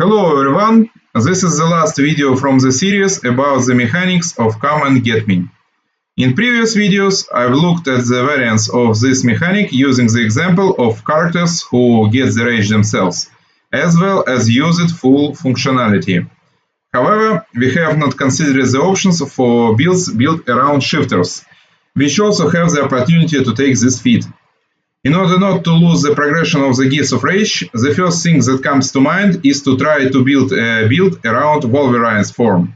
Hello everyone, this is the last video from the series about the mechanics of come and get me. In previous videos I've looked at the variants of this mechanic using the example of characters who get the rage themselves, as well as use it full functionality. However, we have not considered the options for builds built around shifters, which also have the opportunity to take this feat. In order not to lose the progression of the gifts of rage, the first thing that comes to mind is to try to build a build around Wolverine's form,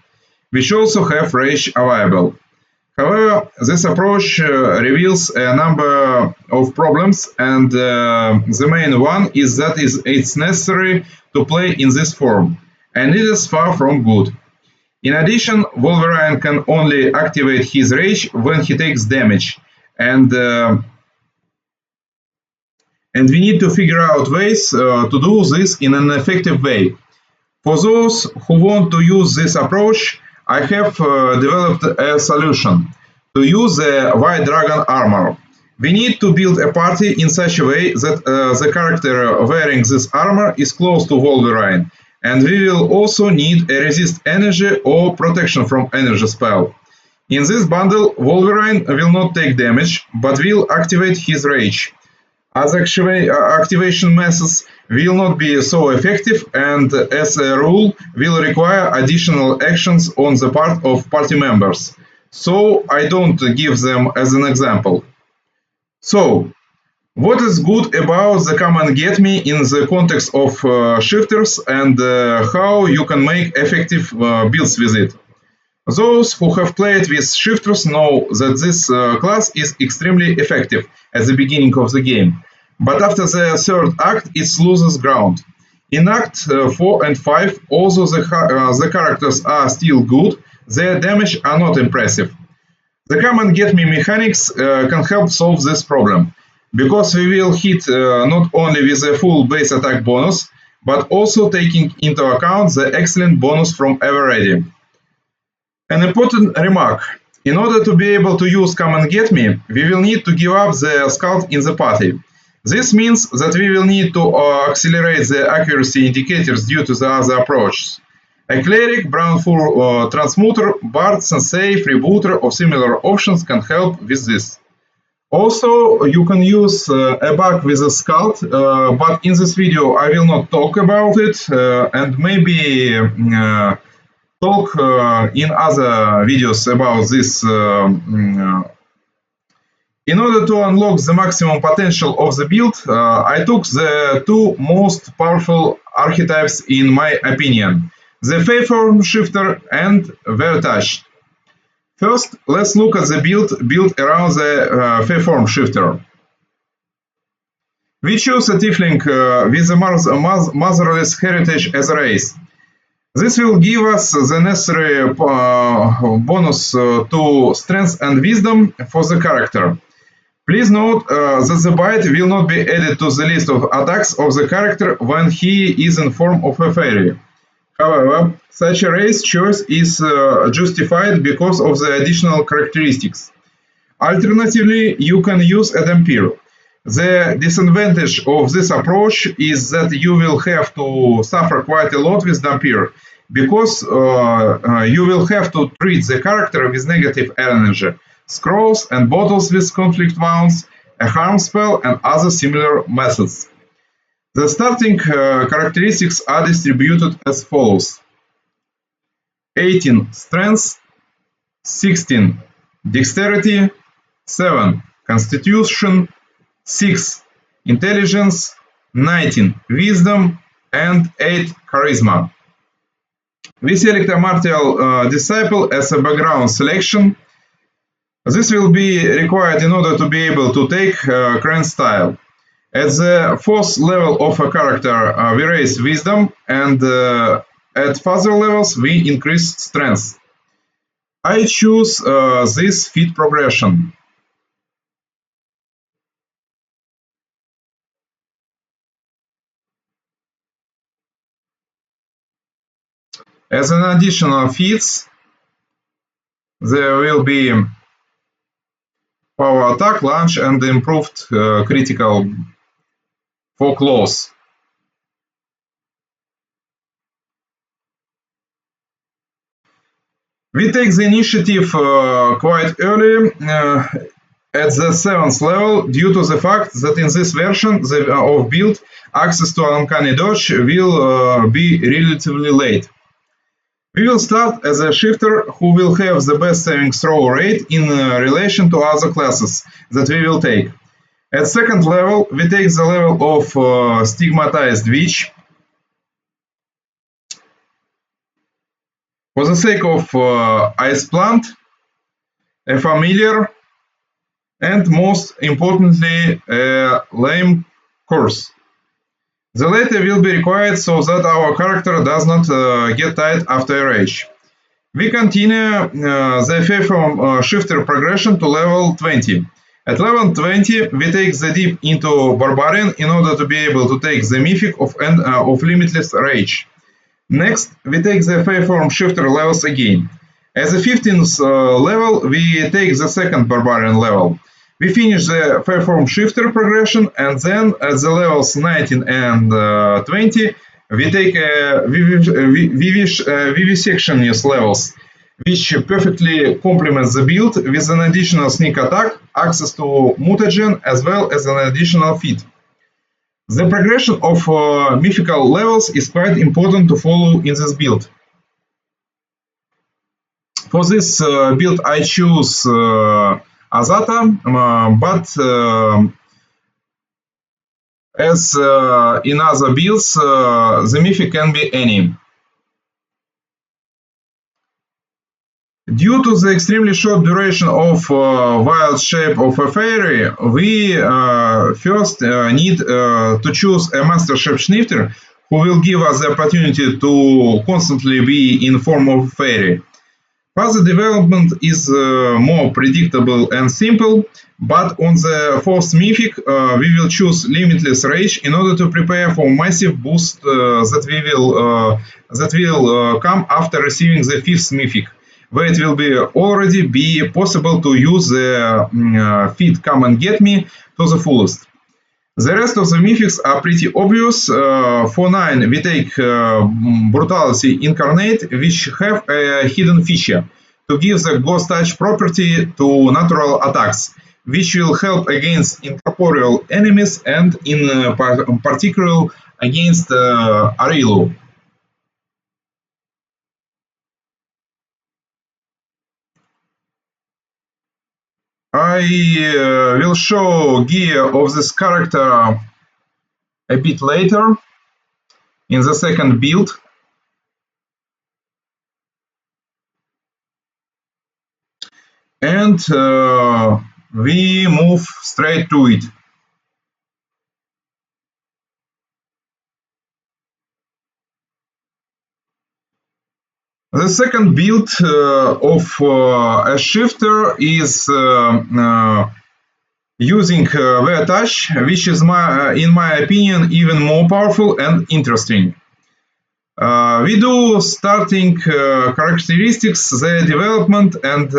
which also have rage available. However, this approach reveals a number of problems, and the main one is that it's necessary to play in this form, and it is far from good. In addition, Wolverine can only activate his rage when he takes damage, and we need to figure out ways to do this in an effective way. For those who want to use this approach, I have developed a solution to use the White Dragon armor. We need to build a party in such a way that the character wearing this armor is close to Wolverine, and we will also need a resist energy or protection from energy spell. In this bundle, Wolverine will not take damage, but will activate his rage. Other activation methods will not be so effective and, as a rule, will require additional actions on the part of party members, so I don't give them as an example. So, what is good about the come and get me in the context of shifters, and how you can make effective builds with it? Those who have played with shifters know that this class is extremely effective at the beginning of the game, but after the third act it loses ground. In Act 4 and 5, although the characters are still good, their damage are not impressive. The come and get me mechanics can help solve this problem, because we will hit not only with a full base attack bonus, but also taking into account the excellent bonus from Ever Ready. An important remark: in order to be able to use come and get me, we will need to give up the scout in the party. This means that we will need to accelerate the accuracy indicators due to the other approaches. A cleric, brown-fur transmuter, bard, sensei, freebooter or similar options can help with this. Also, you can use a bug with a scout, but in this video I will not talk about it, and maybe talk in other videos about this. In order to unlock the maximum potential of the build, I took the two most powerful archetypes in my opinion, the Feyform shifter and Weretouched. First, let's look at the build built around the Feyform shifter. We choose a tiefling with a motherless heritage as a race. This will give us the necessary bonus to strength and wisdom for the character. Please note that the bite will not be added to the list of attacks of the character when he is in form of a fairy. However, such a race choice is justified because of the additional characteristics. Alternatively, you can use a Dhampir. The disadvantage of this approach is that you will have to suffer quite a lot with Dhampir, because you will have to treat the character with negative energy, scrolls and bottles with conflict wounds, a harm spell and other similar methods. The starting characteristics are distributed as follows: 18 strength, 16 dexterity, 7 constitution, 6 intelligence, 19 wisdom, and 8 charisma. We select a martial disciple as a background selection. This will be required in order to be able to take Grand Style. At the fourth level of a character, we raise wisdom, and at further levels we increase strength. I choose this feat progression. As an additional feats, there will be power attack, lunge, and improved critical for close. We take the initiative quite early at the 7th level due to the fact that in this version of build, access to uncanny dodge will be relatively late. We will start as a shifter who will have the best saving throw rate in relation to other classes that we will take. At second level, we take the level of stigmatized witch. For the sake of ice plant, a familiar, and most importantly, a lame curse. The latter will be required so that our character does not get tired after a rage. We continue the Feyform shifter progression to level 20. At level 20, we take the dip into Barbarian in order to be able to take the mythic of Limitless Rage. Next, we take the Feyform shifter levels again. At the 15th level, we take the second Barbarian level. We finish the Feyform shifter progression, and then at the levels 19 and 20, we take vivisectionist levels, which perfectly complements the build with an additional sneak attack, access to mutagen, as well as an additional feat. The progression of mythical levels is quite important to follow in this build. For this build I choose Azata, but as in other builds, the mythic can be any. Due to the extremely short duration of wild shape of a fairy, we first need to choose a master shapeshifter who will give us the opportunity to constantly be in form of fairy. Further development is more predictable and simple, but on the fourth mythic we will choose Limitless Rage in order to prepare for massive boost that will come after receiving the fifth mythic, where it will already be possible to use the feat Come and Get Me to the fullest. The rest of the mythics are pretty obvious. For 9 we take Brutality Incarnate, which have a hidden feature to give the Ghost Touch property to natural attacks, which will help against incorporeal enemies and in particular against Arilu. I will show gear of this character a bit later in the second build. And we move straight to it. The second build of a shifter is using Weretouched, which is, in my opinion, even more powerful and interesting. We do starting characteristics, the development and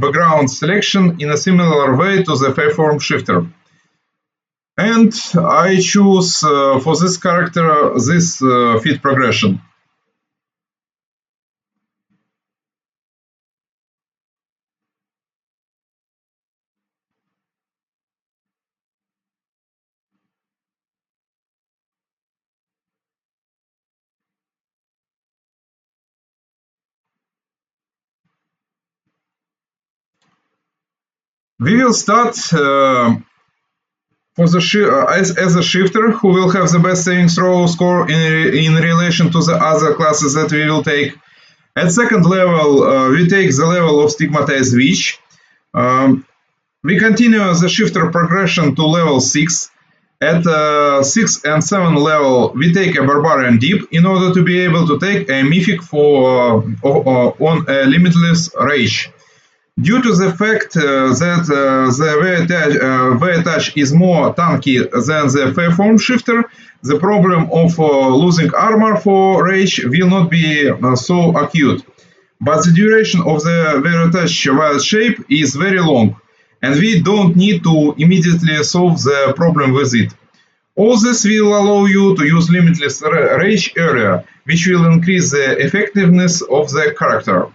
background selection in a similar way to the Feyform shifter. And I choose for this character this feat progression. We will start as a shifter who will have the best saving throw score in relation to the other classes that we will take. At second level, we take the level of Stigmatized Witch. We continue the shifter progression to level 6. At 6 and 7 level, we take a Barbarian Deep in order to be able to take a Mythic on a Limitless Rage. Due to the fact that the Weretouched is more tanky than the Feyform shifter, the problem of losing armor for Rage will not be so acute. But the duration of the Weretouched wild shape is very long, and we don't need to immediately solve the problem with it. All this will allow you to use Limitless Rage earlier, which will increase the effectiveness of the character.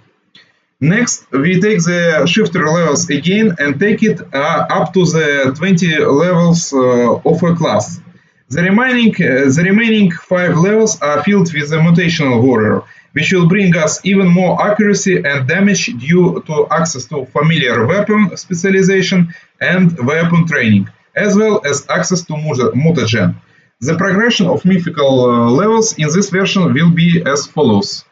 Next, we take the shifter levels again and take it up to the 20 levels of a class. The remaining 5 levels are filled with the mutational warrior, which will bring us even more accuracy and damage due to access to familiar weapon specialization and weapon training, as well as access to mutagen. The progression of mythical levels in this version will be as follows.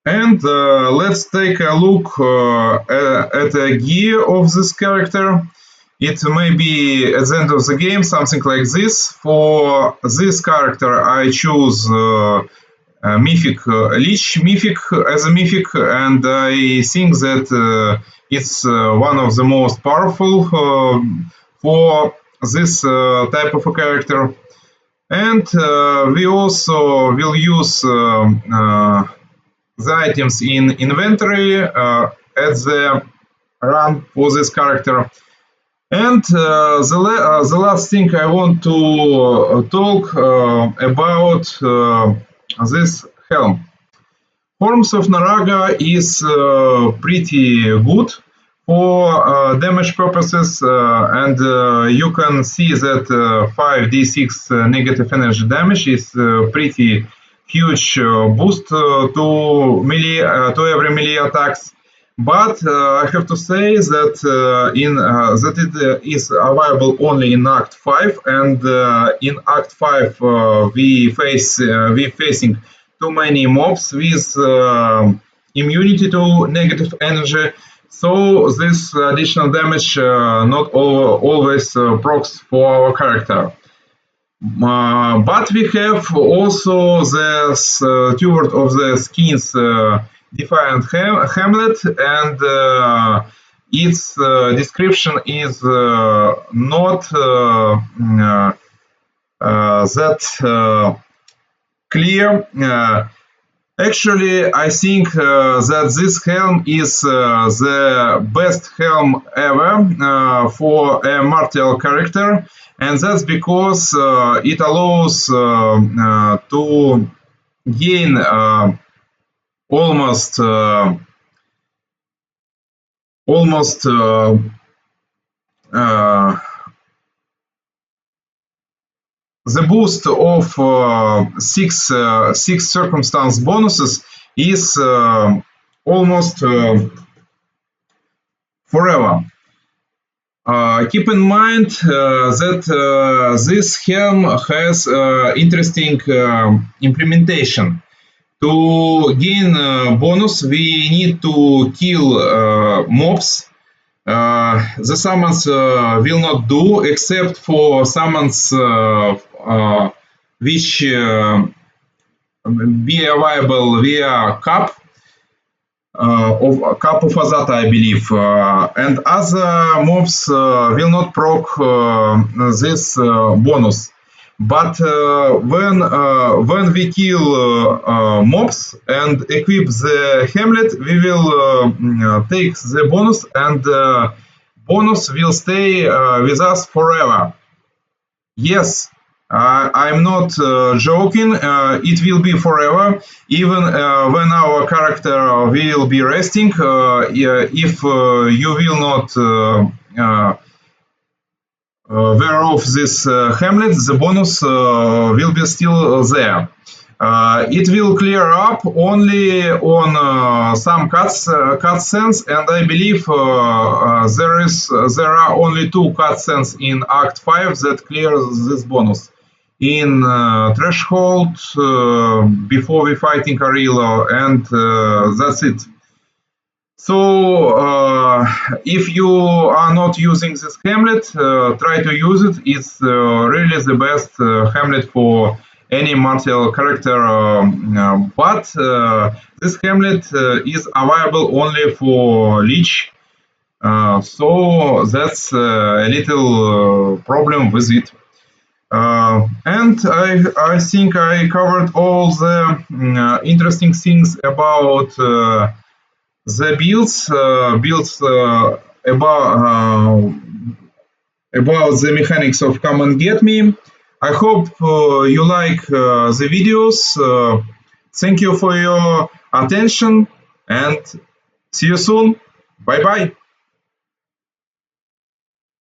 And let's take a look at the gear of this character. It may be at the end of the game something like this. For this character, I choose Mythic Lich Mythic as a Mythic, and I think that it's one of the most powerful for this type of a character. And we also will use the items in inventory at the run for this character. And the last thing I want to talk about this helm. Forms of Naraga is pretty good for damage purposes, and you can see that 5d6 negative energy damage is pretty huge boost to melee to every melee attacks. But I have to say that that it is available only in Act 5, and in Act 5 we facing too many mobs with immunity to negative energy. So this additional damage not always procs for our character. But we have also the steward of the skins Defiant Hamlet, and its description is not that clear. Actually, I think that this helm is the best helm ever for a martial character, and that's because it allows to gain almost the boost of six circumstance bonuses is almost forever. Keep in mind that this helm has interesting implementation. To gain bonus, we need to kill mobs. The summons will not do, except for summons which be available via Cup of Azata, I believe, and other mobs will not proc this bonus. But when we kill mobs and equip the Hamlet, we will take the bonus, and bonus will stay with us forever. Yes, I'm not joking. It will be forever, even when our character will be resting. If you will not wear off this Hamlet, the bonus will be still there. It will clear up only on some cutscenes, and I believe there are only 2 cutscenes in Act 5 that clear this bonus. In Threshold, before we fighting Arilo, and that's it. So if you are not using this Hamlet, try to use it. It's really the best Hamlet for any martial character, but this Hamlet is available only for Lich, so that's a little problem with it. And I think I covered all the interesting things about the builds about the mechanics of come and get me. I hope you like the videos. Thank you for your attention and see you soon. Bye bye.